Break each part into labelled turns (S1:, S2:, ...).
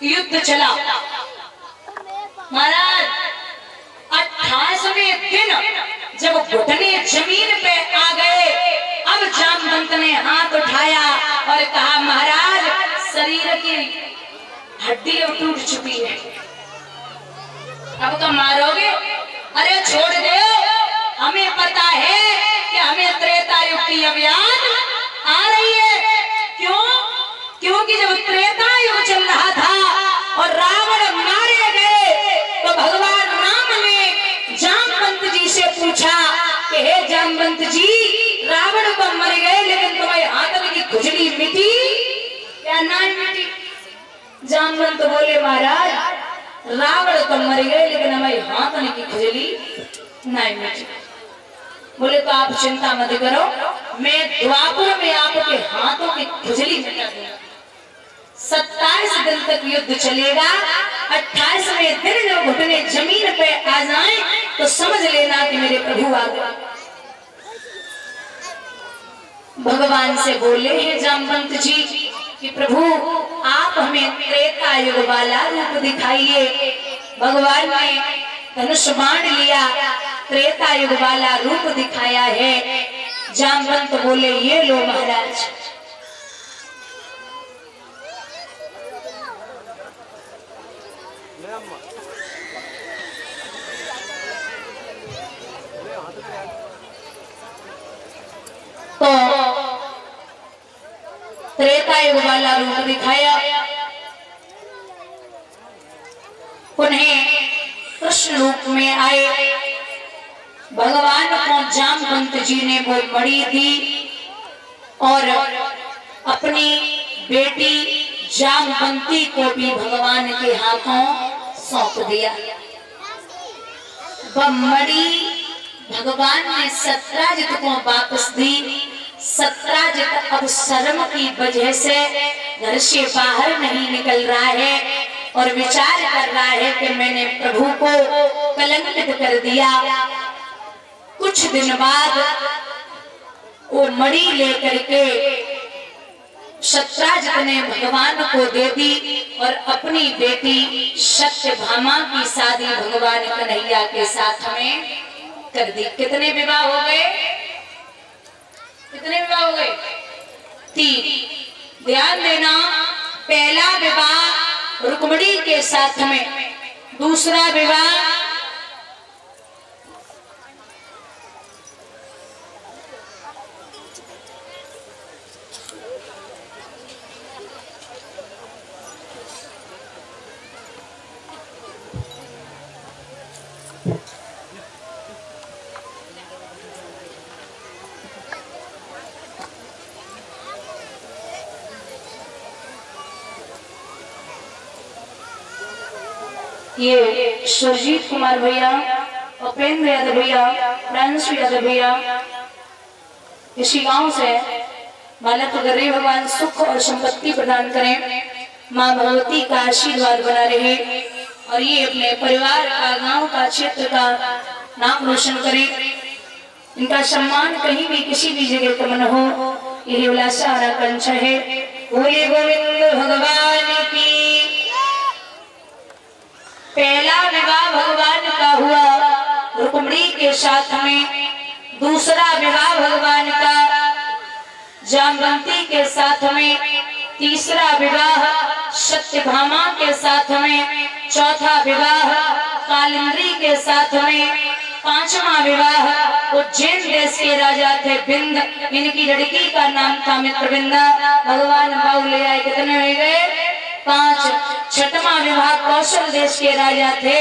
S1: युद्ध चला। महाराज 28वें दिन जब घुटने जमीन पे आ गए, अब जामवंत ने हाथ उठाया और कहा महाराज शरीर की हड्डी अब टूट चुकी है, अब तो मारोगे? अरे छोड़ दो, हमें पता है कि हमें त्रेता युग की अभियान आ रही है। क्यों? क्योंकि जब त्रेता युग चल रहा था और रावण मारे गए तो भगवान राम ने जामवंत जी से पूछा कि हे जामवंत जी, रावण तो मर गए लेकिन तुम्हारे हाथ में की खुजली मिटी या नहीं मिटी? जामवंत बोले महाराज रावण तो मर गए लेकिन हमारे हाथ में की खुजली नहीं मिटी। बोले तो आप चिंता मत करो, मैं द्वापर में आपके हाथों की खुजली मिटा दूंगा। 27 दिन तक युद्ध चलेगा। 28वें दिन जब घुटने जमीन पे आ जाएं तो समझ लेना कि मेरे प्रभु आ गए। भगवान से बोले हैं जामवंत जी कि प्रभु आप हमें त्रेता युग वाला रूप दिखाइए। भगवान ने धनुष बाण लिया, त्रेता युग वाला रूप दिखाया है। जामवंत बोले ये लो महाराज। तो त्रेता युग वाला रूप दिखाया। उन्हें कृष्ण रूप में आए। भगवान को जामवंत जी ने वो मणि दी और अपनी बेटी जामवंती को भी भगवान के हाथों सौंप दिया। वह मणि भगवान ने सत्राजित को वापस दी। सत्राजित अब शर्म की वजह से घर से बाहर नहीं निकल रहा है और विचार कर रहा है कि मैंने प्रभु को कलंकित कर दिया। कुछ दिन बाद वो मणि लेकर के सत्राजित ने भगवान को दे दी और अपनी बेटी सत्यभामा की शादी भगवान कन्हैया के साथ में कर दी। कितने विवाह हो गए? कितने विवाह हो गए? 3। ध्यान देना, पहला विवाह रुक्मिणी के साथ में, दूसरा विवाह ये सुरजीत कुमार भैया, उपेंद्र यादव भैया, प्रांशु यादव भैया इसी गांव से माला तो कर रहे। भगवान सुख और संपत्ति प्रदान करें, माँ भगवती का आशीर्वाद बना रहे और ये अपने परिवार का, गांव का, क्षेत्र का नाम रोशन करे। इनका सम्मान कहीं भी किसी भी जगह कम न हो, यही उल्लासा और आकांक्षा है। बोले गोविंद भगवान की। पहला विवाह भगवान का हुआ रुक्मिणी के साथ में, दूसरा विवाह भगवान का जामवंती के साथ में, तीसरा विवाह सत्यभामा के साथ में, चौथा विवाह कालिंदी के साथ में, पांचवा विवाह उज्जैन देश के राजा थे बिंद, इनकी लड़की का नाम था मित्रविंदा। भगवान भाव ले आए। कितने हो गए? 5। छठवां विवाह कौशल देश के राजा थे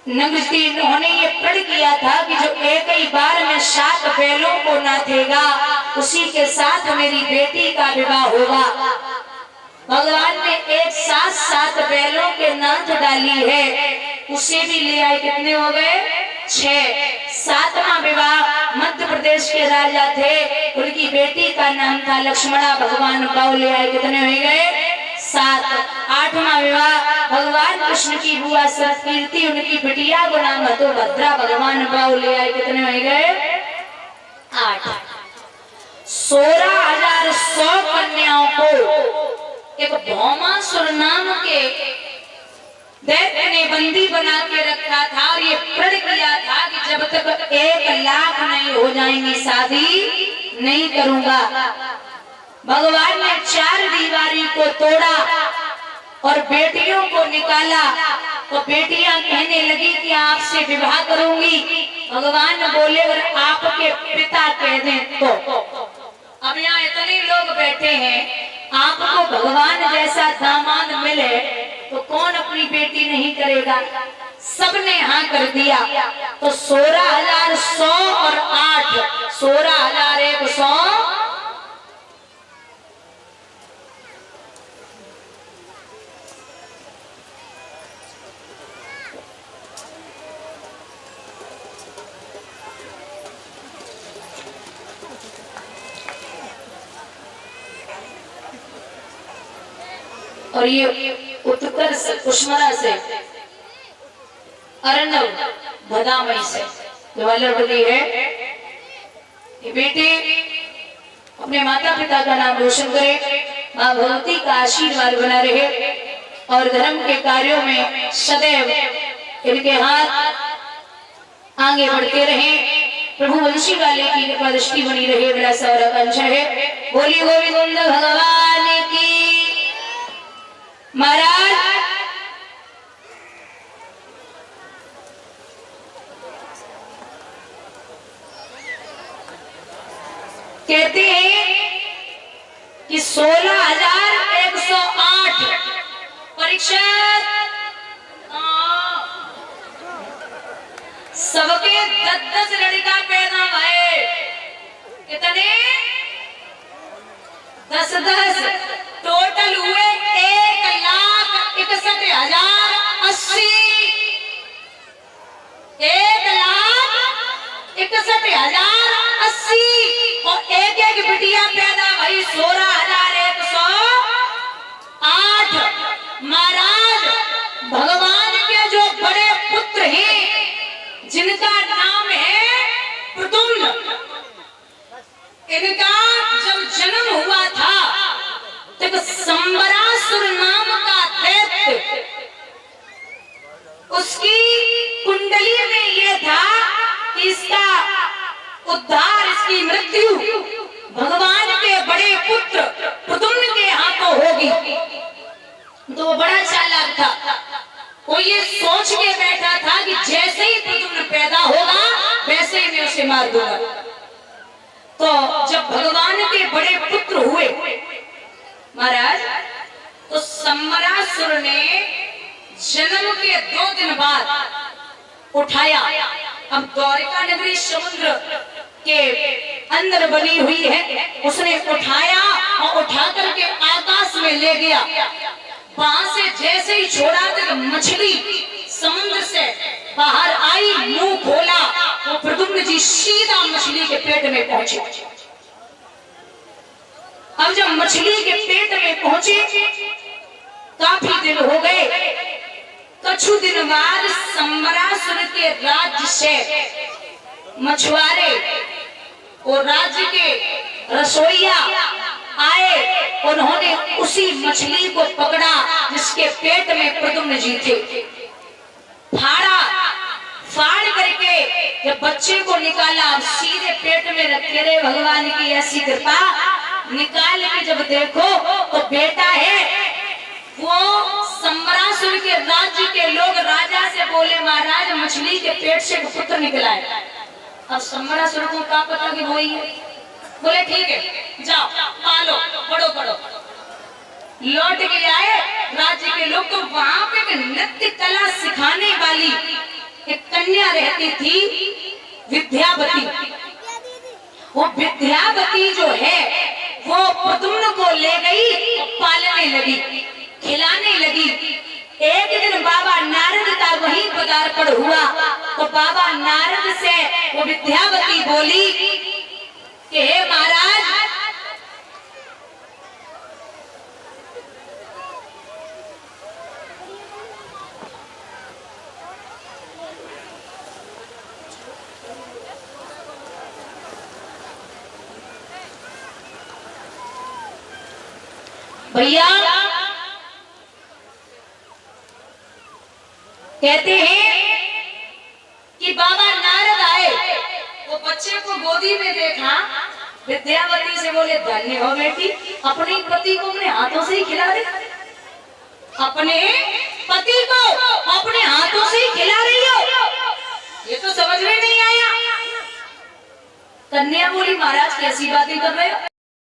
S1: नंदजी। उन्होंने ये प्रण किया था कि जो एक ही बार में 7 बैलों को नाथेगा उसी के साथ मेरी बेटी का विवाह होगा। भगवान ने एक साथ 7 बैलों के नाथ डाली है, उसे भी ले आए। कितने हो गए? 6। 7वां विवाह मध्य प्रदेश के राजा थे, उनकी बेटी का नाम था लक्ष्मणा। भगवान बाव ले आए। कितने हो गए? 7। 8वां विवाह भगवान कृष्ण की बुआ कीर्ति, उनकी बिटिया को नाम तो भद्रा। भगवान बाव ले आए। कितने हो गए? 8। 16,100 कन्याओं को एक भौमासुर नाम के दैत्य ने बंदी बना के रखा था और ये प्रण किया था कि जब तक 1 लाख नहीं हो जाएंगी शादी नहीं करूंगा। भगवान ने 4 दीवारी को तोड़ा और बेटियों को निकाला, तो बेटियां कहने लगी कि आपसे विवाह करूंगी। भगवान बोले अगर आपके पिता कह दें तो। अब यहाँ इतने लोग बैठे हैं, आपको भगवान जैसा दामाद मिले तो कौन अपनी बेटी नहीं करेगा। सबने हाँ कर दिया। तो 16,100 और 8 16,100 और ये उत्तर से कुशमरा से अर्णव भदामई से ग्वालियर बनी है। ये बेटे अपने माता पिता का नाम रोशन करे, माँ भगवती का आशीर्वाद बना रहे और धर्म के कार्यों में सदैव इनके हाथ आगे बढ़ते रहे। प्रभु वंशी वाले की कृपा दृष्टि बनी रहे, बड़ा सारा अंश है। बोली गोविंद भगवान की। महाराज कहते हैं कि 16,108 परीक्षा सबके 10-10 लड़का पैदा भये। कितने? 10-10 टोटल हुए 1,61,080। 1,61,080 और एक बिटिया पैदा भई 16,108। महाराज भगवान के जो बड़े पुत्र हैं जिनका नाम है प्रद्युम्न, इनका जब जन्म हुआ था तब संबरासुर नाम का दैत्य उसकी कुंडली में ये था कि इसका उद्धार, इसकी मृत्यु भगवान के बड़े पुत्र प्रद्युम्न के हाथों होगी। तो वो बड़ा चालाक था, वो ये सोच के बैठा था कि जैसे ही प्रद्युम्न पैदा होगा वैसे ही मैं उसे मार दूंगा। तो जब भगवान के बड़े पुत्र हुए महाराज, तो संबरासुर ने जन्म के 2 दिन बाद उठाया। अब द्वारिका नगरी समुद्र के अंदर बनी हुई है, उसने उठाया और उठा करके आकाश में ले गया। वहां से जैसे ही छोड़ा तो मछली समुद्र से बाहर आई, मुंह खोला, वो प्रद्युम्न जी सीधा मछली के पेट में पहुंचे। अब जब मछली के पेट में पहुंचे काफी दिन हो गए। कछु दिन बाद संबरासुर के राज्य से मछुआरे और राज्य के रसोइया आए, उन्होंने उसी मछली को पकड़ा जिसके पेट में प्रद्युम्न जी थे। फाड़ करके जब बच्चे को निकाला, सीधे पेट में रखे रहे। भगवान की ऐसी कृपा, निकाल के जब देखो तो बेटा है। वो संबरासुर के राज्य के लोग राजा से बोले महाराज मछली के पेट से पुत्र निकला है। अब संबरासुर को क्या पता कि वही है। बोले ठीक है जाओ पालो, पढ़ो। लौट के आए राज्य के लोग, तो वहां पे एक नृत्य कला सिखाने वाली एक कन्या रहती थी विद्यावती। वो विद्यावती जो है वो प्रद्युम्न को ले गई, पालने लगी, खिलाने लगी। एक दिन बाबा नारद का वहीं पदार्पण हुआ, तो बाबा नारद से वो विद्यावती बोली कि हे महाराज, भैया कहते हैं कि बाबा नारद आए, वो बच्चे को गोदी में देखा, विद्यावती से बोले धन्य हो बेटी, अपने पति को अपने हाथों से ही खिला दे, अपने पति को अपने हाथों से ही खिला रही हो, ये तो समझ में नहीं आया। कन्या बोली महाराज कैसी बातें कर रहे हो,